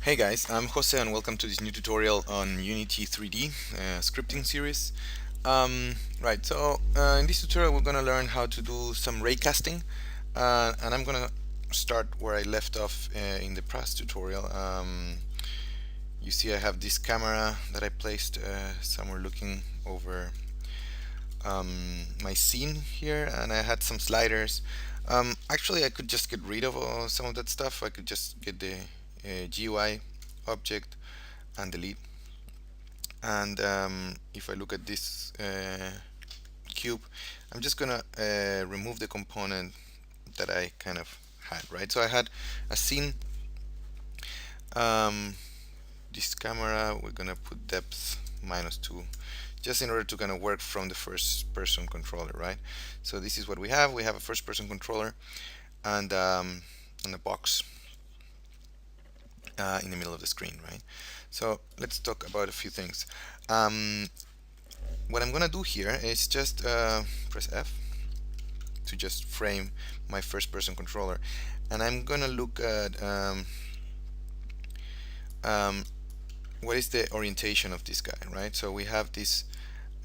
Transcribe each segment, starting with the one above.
Hey guys, I'm Jose and welcome to this new tutorial on Unity3D scripting series. In this tutorial we're going to learn how to do some raycasting, and I'm going to start where I left off in the past tutorial. You see I have this camera that I placed somewhere looking over my scene here, and I had some sliders. Actually I could just get rid of some of that stuff. I could just get the GUI object and delete. And if I look at this cube, I'm just gonna remove the component that I kind of had, right? So I had a scene, um, this camera, we're gonna put depth -2, just in order to kind of work from the first person controller, right? So this is what we have. We have a first person controller and a box in the middle of the screen, right? So let's talk about a few things. What I'm gonna do here is just press F to just frame my first person controller, and I'm gonna look at what is the orientation of this guy, right? So we have this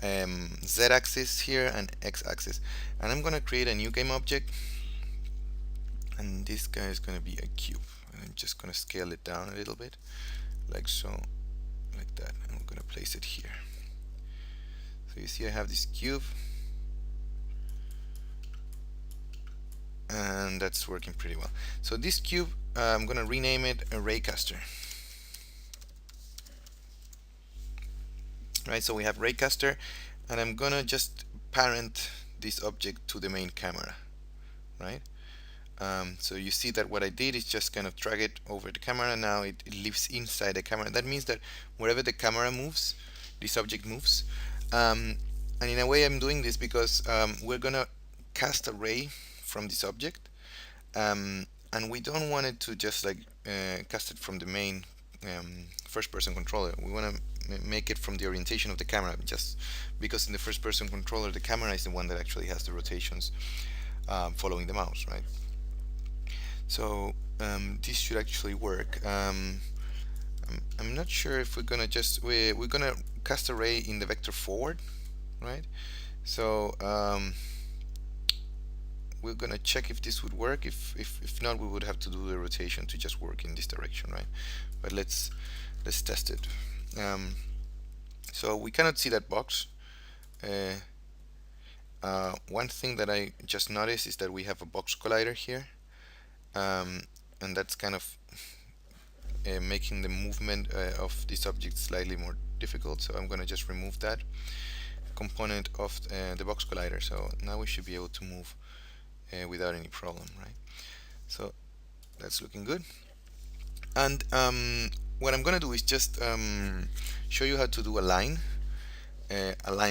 z-axis here and x-axis, and I'm gonna create a new game object, and this guy is gonna be a cube, and I'm just gonna scale it down a little bit like so, like that, and we're gonna place it here. So you see I have this cube, and that's working pretty well. So this cube, I'm gonna rename it a Raycaster. Right, so we have Raycaster, and I'm gonna just parent this object to the main camera, right? So you see that what I did is just kind of drag it over the camera. Now it lives inside the camera. That means that wherever the camera moves, this object moves. And in a way I'm doing this because we're gonna cast a ray from this object, and we don't want it to just like cast it from the main first person controller. We want to make it from the orientation of the camera, just because in the first person controller the camera is the one that actually has the rotations following the mouse, right? So this should actually work. I'm not sure if we're gonna just we're gonna cast a ray in the vector forward, right? So we're gonna check if this would work. If not, we would have to do the rotation to just work in this direction, right? But let's test it. So we cannot see that box. One thing that I just noticed is that we have a box collider here, and that's kind of making the movement of this object slightly more difficult. So I'm gonna just remove that component of the box collider. So now we should be able to move without any problem, right? So that's looking good. And what I'm gonna do is just show you how to do a line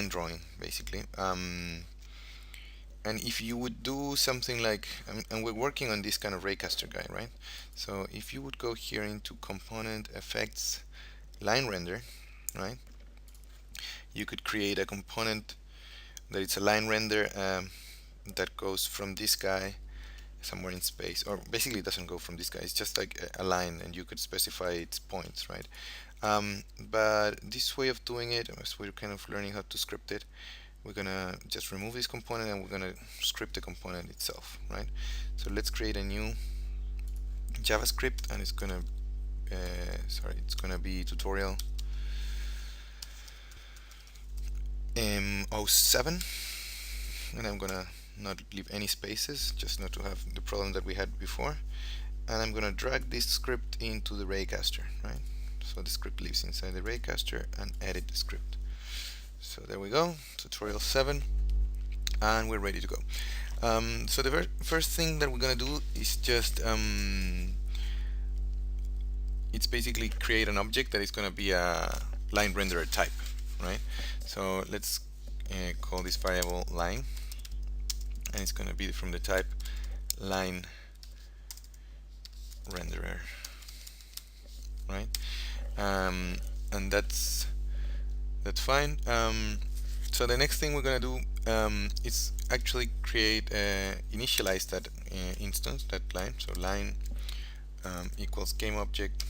drawing, basically. And if you would do something like, and we're working on this kind of Raycaster guy, right? So if you would go here into Component Effects, Line Render, right? You could create a component that it's a line render that goes from this guy somewhere in space, or basically it doesn't go from this guy, it's just like a line, and you could specify its points, right? But this way of doing it, as we're kind of learning how to script it, we're gonna just remove this component and we're gonna script the component itself, right? So let's create a new JavaScript, and it's gonna it's gonna be tutorial 07, and I'm gonna not leave any spaces, just not to have the problem that we had before. And I'm gonna drag this script into the Raycaster, right? So the script lives inside the Raycaster, and edit the script. So there we go, tutorial 7, and we're ready to go. So the first thing that we're gonna do is just it's basically create an object that is gonna be a line renderer type, right? So let's call this variable line, and it's gonna be from the type line renderer, right? And that's fine. So the next thing we're gonna do is actually create initialize that instance, that line. So line equals game object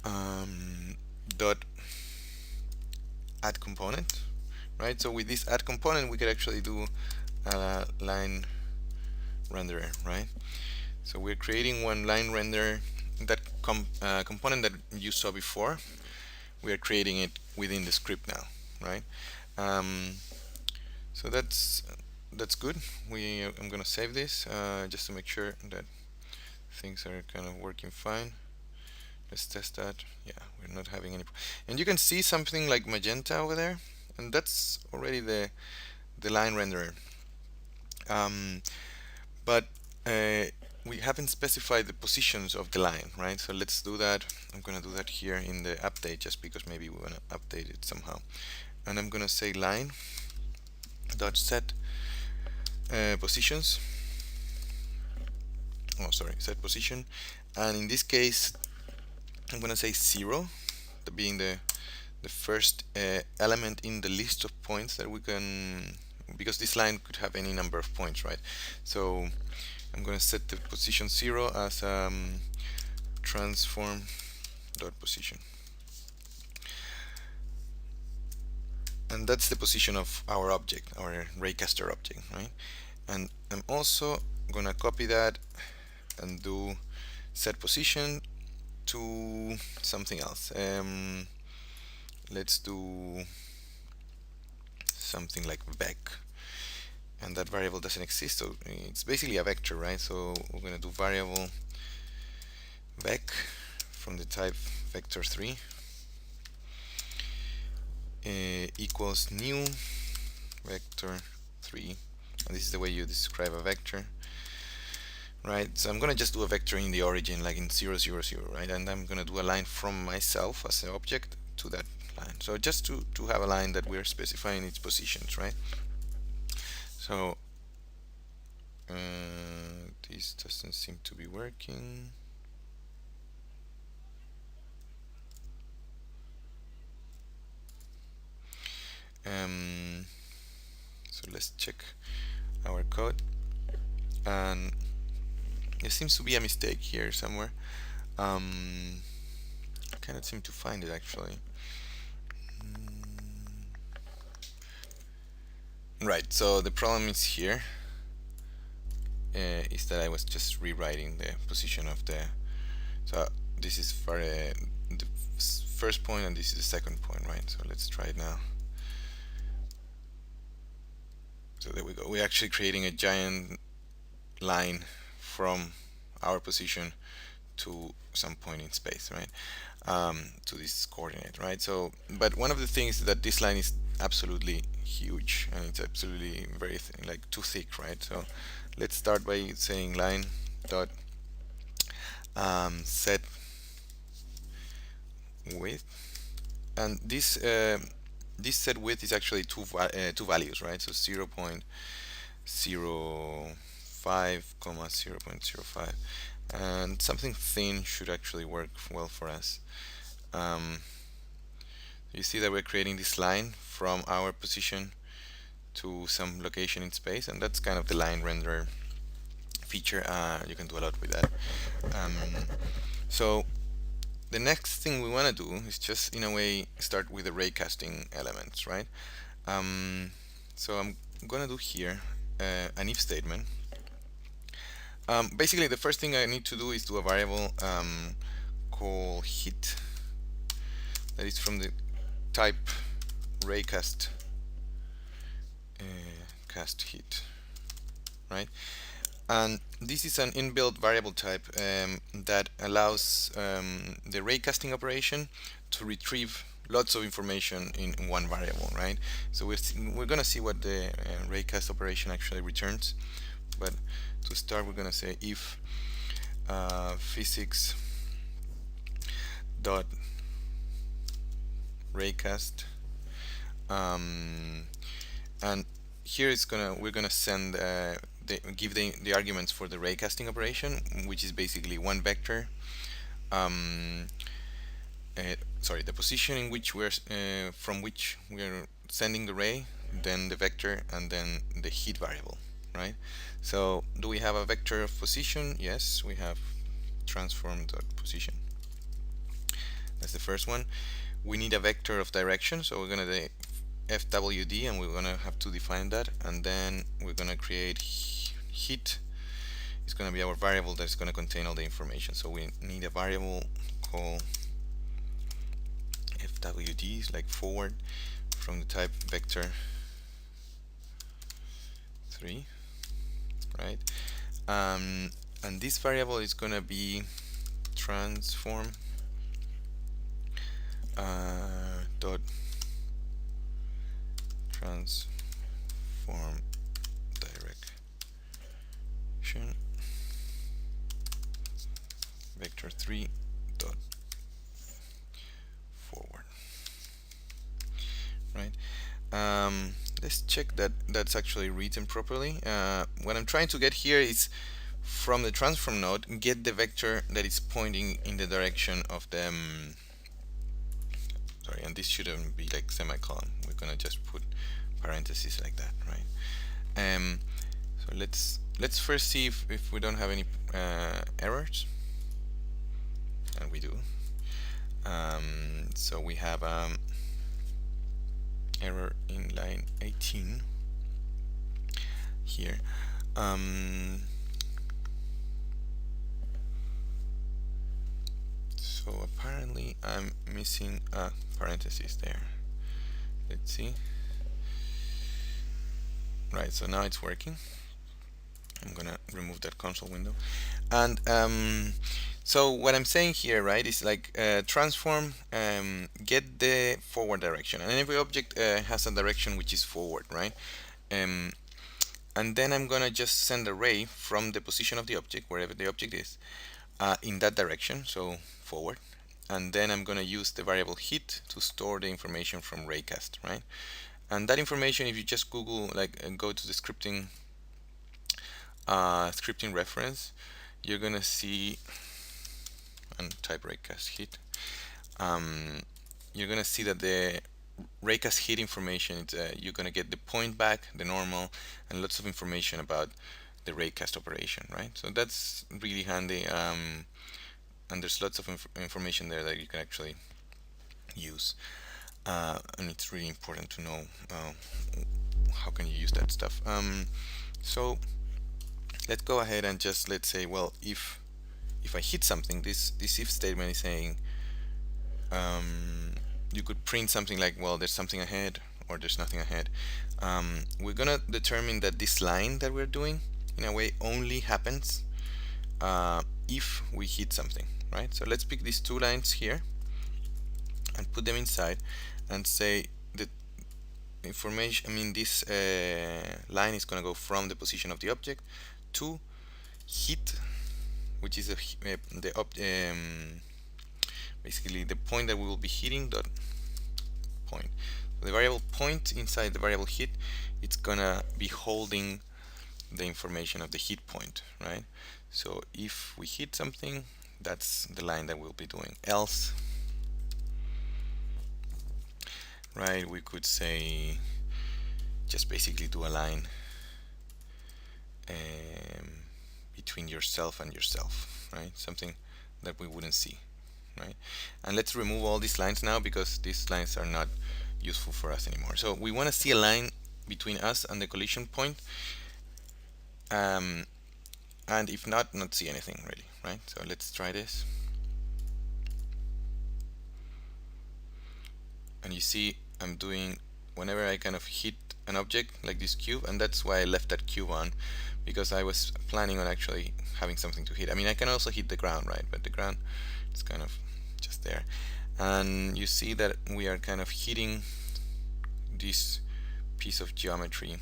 dot add component, right? So with this add component, we could actually do a line renderer, right? So we're creating one line render, that component that you saw before. We are creating it within the script now, right? Um, so that's good. I'm gonna save this just to make sure that things are kind of working fine. Let's test that. Yeah, we're not having any. And you can see something like magenta over there, and that's already the line renderer. Um, but we haven't specified the positions of the line, right? So let's do that. I'm gonna do that here in the update, just because maybe we wanna update it somehow. And I'm gonna say line dot set positions. Oh, sorry, set position. And in this case, I'm gonna say 0, the being the first element in the list of points that we can, because this line could have any number of points, right? So I'm going to set the position 0 as transform dot position, and that's the position of our object, our Raycaster object, right? And I'm also going to copy that and do set position to something else. Let's do something like vec, and that variable doesn't exist, so it's basically a vector, right? So we're going to do variable vec from the type vector3 equals new vector3, and this is the way you describe a vector, right? So I'm going to just do a vector in the origin, like in 0, 0, 0, right? And I'm going to do a line from myself as an object to that line, so just to have a line that we're specifying its positions, right? So this doesn't seem to be working. So let's check our code, and there seems to be a mistake here somewhere. I cannot seem to find it actually. Right, so the problem is here, is that I was just rewriting the position of the, so this is for the first point and this is the second point, right? So let's try it now. So there we go. We're actually creating a giant line from our position to some point in space, right? To this coordinate, right? So, but one of the things is that this line is absolutely huge, and it's absolutely very like too thick, right? So let's start by saying line dot set width, and this set width is actually two values, right? So 0.05, 0.05, and something thin should actually work well for us. You see that we're creating this line from our position to some location in space, and that's kind of the line renderer feature. You can do a lot with that. So the next thing we want to do is just in a way start with the raycasting elements, right? So I'm gonna do here an if statement. Basically the first thing I need to do is do a variable called hit, that is from the type raycast cast hit, right? And this is an inbuilt variable type that allows the raycasting operation to retrieve lots of information in one variable, right? So we're gonna see what the raycast operation actually returns, but to start we're gonna say if physics dot raycast, and here we're gonna send give the arguments for the raycasting operation, which is basically one vector, sorry, the position in which we're from which we're sending the ray, then the vector, and then the hit variable, right? So do we have a vector of position? Yes, we have transform dot position. That's the first one. We need a vector of direction, so we're gonna do FWD, and we're gonna have to define that, and then we're gonna create heat. It's gonna be our variable that's gonna contain all the information. So we need a variable called FWD, like forward, from the type vector 3, right? And this variable is gonna be transform dot transform direction vector 3 dot forward, right? Let's check that that's actually written properly. What I'm trying to get here is from the transform node, get the vector that is pointing in the direction of the sorry, and this shouldn't be like semicolon. We're gonna just put parentheses like that, right? So let's first see if we don't have any errors, and we do. So we have error in line 18 here. So apparently I'm missing a parenthesis there. Let's see. Right, so now it's working. I'm gonna remove that console window. And so what I'm saying here, right, is like transform, get the forward direction, and every object has a direction which is forward, right? And then I'm gonna just send a ray from the position of the object, wherever the object is, in that direction, so forward. And then I'm gonna use the variable heat to store the information from Raycast, right? And that information, if you just Google, like, go to the scripting reference, you're gonna see, and type Raycast heat. You're gonna see that the Raycast heat information, you're gonna get the point back, the normal, and lots of information about the Raycast operation, right? So that's really handy, and there's lots of information there that you can actually use, and it's really important to know how can you use that stuff. So let's go ahead and just, let's say, well, if I hit something, this if statement is saying, you could print something like, well, there's something ahead, or there's nothing ahead. We're gonna determine that this line that we're doing, in a way, only happens if we hit something, right? So let's pick these two lines here and put them inside, and say that information, I mean, this line is gonna go from the position of the object to hit, which is basically the point that we will be hitting, dot point. So the variable point inside the variable hit, it's gonna be holding the information of the hit point, right? So if we hit something, that's the line that we'll be doing. Else, right, we could say, just basically do a line between yourself and yourself, right? Something that we wouldn't see, right? And let's remove all these lines now, because these lines are not useful for us anymore. So we want to see a line between us and the collision point, and if not see anything really, right? So let's try this, and you see I'm doing, whenever I kind of hit an object like this cube, and that's why I left that cube on, because I was planning on actually having something to hit. I mean, I can also hit the ground, right? But the ground is kind of just there, and you see that we are kind of hitting this piece of geometry,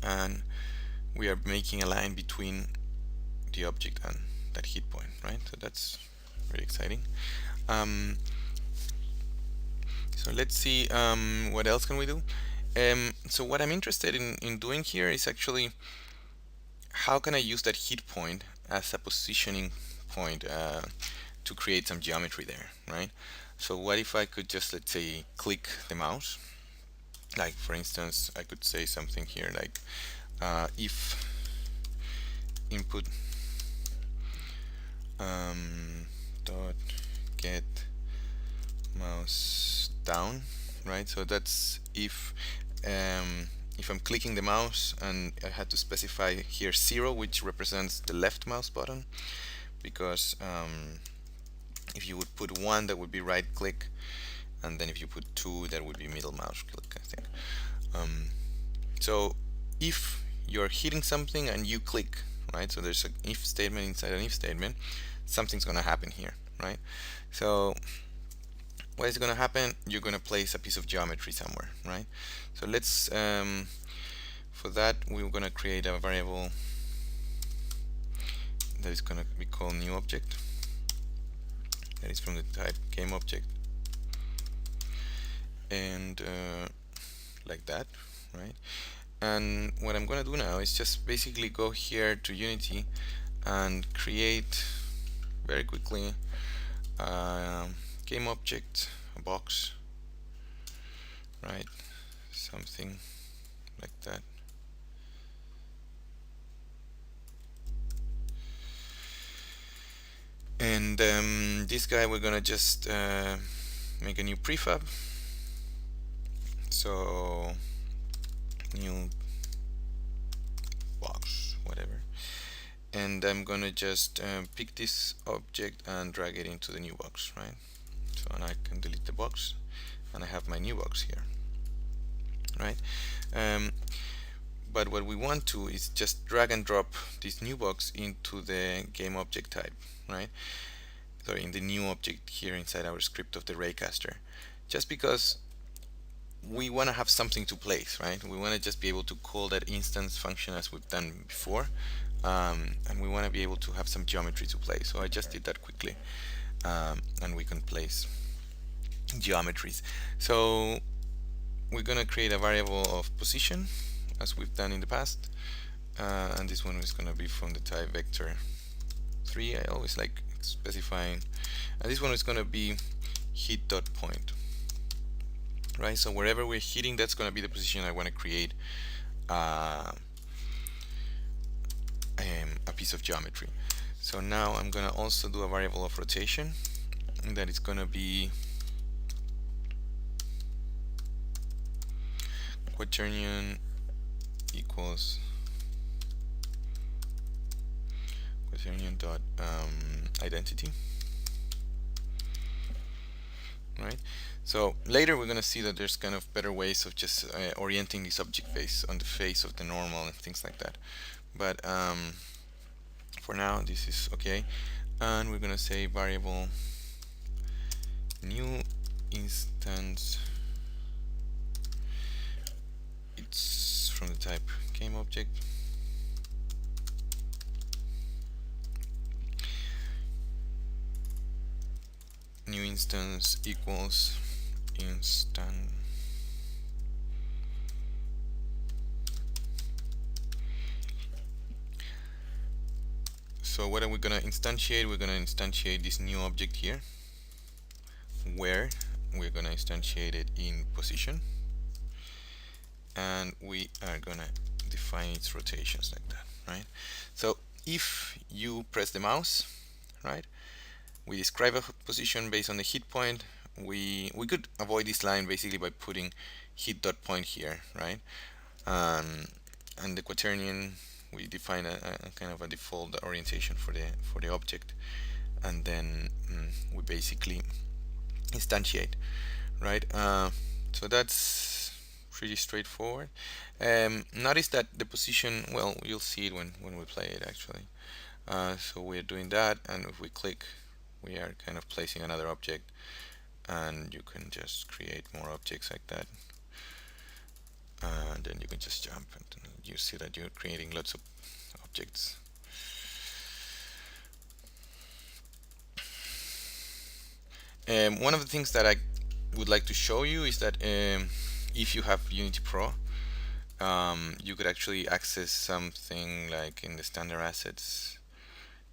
and we are making a line between the object and that hit point, right? So that's really exciting. So let's see, what else can we do? So what I'm interested in doing here is actually, how can I use that hit point as a positioning point to create some geometry there, right? So what if I could just, let's say, click the mouse, like, for instance, I could say something here like, if input dot get mouse down, right? So that's if I'm clicking the mouse, and I had to specify here 0, which represents the left mouse button, because if you would put 1, that would be right click, and then if you put 2, that would be middle mouse click, I think. So if you're hitting something and you click, right? So there's an if statement inside an if statement, something's gonna happen here, right? So what is gonna happen? You're gonna place a piece of geometry somewhere, right? So let's for that we're gonna create a variable that is gonna be called new object, that is from the type game object, and like that, right? And what I'm gonna do now is just basically go here to Unity and create very quickly game object, a box, right? Something like that. And this guy, we're gonna just make a new prefab. So new box, whatever. And I'm gonna just pick this object and drag it into the new box, right? So and I can delete the box, and I have my new box here, right? But what we want to is just drag and drop this new box into the game object type, right? So in the new object here inside our script of the Raycaster, just because we want to have something to place, right? We want to just be able to call that instance function as we've done before, and we want to be able to have some geometry to play. So I just did that quickly, and we can place geometries. So we're gonna create a variable of position as we've done in the past, and this one is gonna be from the type vector3. I always like specifying, and this one is gonna be hit.point, right? So wherever we're hitting, that's gonna be the position I want to create a piece of geometry. So now I'm gonna also do a variable of rotation, and that is gonna be quaternion equals quaternion dot identity, right? So later we're gonna see that there's kind of better ways of just orienting this object face on the face of the normal and things like that, but for now this is okay. And we're gonna say variable new instance, it's from the type game object, new instance equals instant. So what are we gonna instantiate? We're gonna instantiate this new object here, where we're gonna instantiate it in position, and we are gonna define its rotations like that, right? So if you press the mouse, right, we describe a position based on the hit point. We could avoid this line basically by putting hit.point here, right? And the quaternion, we define a kind of a default orientation for the object, and then we basically instantiate, right? So that's pretty straightforward. Notice that the position, well, you'll see it when we play it actually. So we're doing that, and if we click, we are kind of placing another object, and you can just create more objects like that, and then you can just jump, and you see that you're creating lots of objects. One of the things that I would like to show you is that if you have Unity Pro, you could actually access something like in the standard assets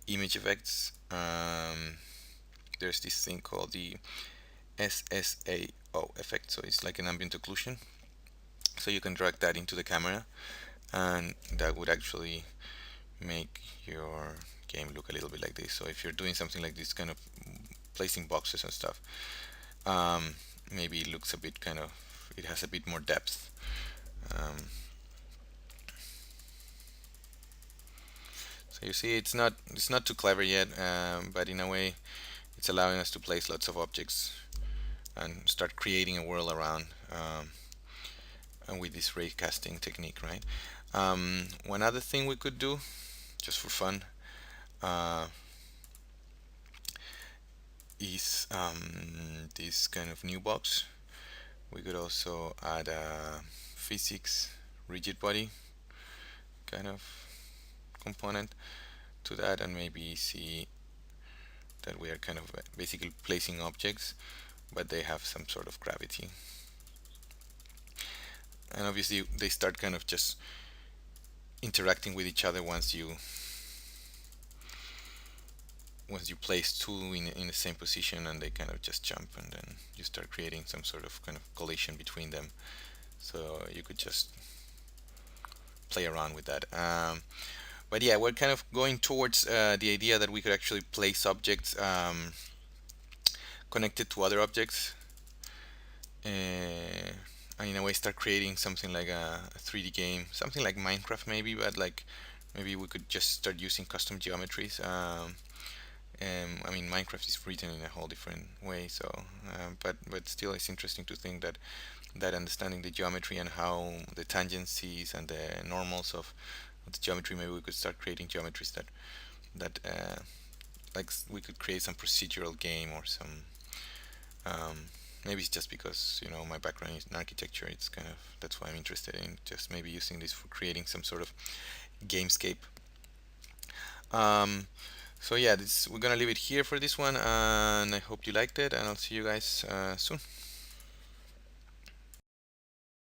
image effects. There's this thing called the SSAO effect, so it's like an ambient occlusion. So you can drag that into the camera, and that would actually make your game look a little bit like this. So if you're doing something like this, kind of placing boxes and stuff, maybe it looks a bit kind of, it has a bit more depth. um, so you see it's not too clever yet, but in a way it's allowing us to place lots of objects and start creating a world around, and with this raycasting technique, right? One other thing we could do just for fun, uh, is this kind of new box. We could also add a physics rigid body kind of component to that, and maybe see that we are kind of basically placing objects, but they have some sort of gravity. And obviously they start kind of just interacting with each other once you place two in the same position, and they kind of just jump, and then you start creating some sort of kind of collision between them. So you could just play around with that. But yeah, we're kind of going towards the idea that we could actually place objects connected to other objects, and in a way start creating something like a 3D game, something like Minecraft maybe, but like maybe we could just start using custom geometries. I mean, Minecraft is written in a whole different way, so but still, it's interesting to think that understanding the geometry and how the tangencies and the normals of the geometry, maybe we could start creating geometries that like we could create some procedural game or some. Maybe it's just because my background is in architecture. It's kind of that's why I'm interested in just maybe using this for creating some sort of gamescape. Um, so yeah, we're gonna leave it here for this one, and I hope you liked it, and I'll see you guys soon.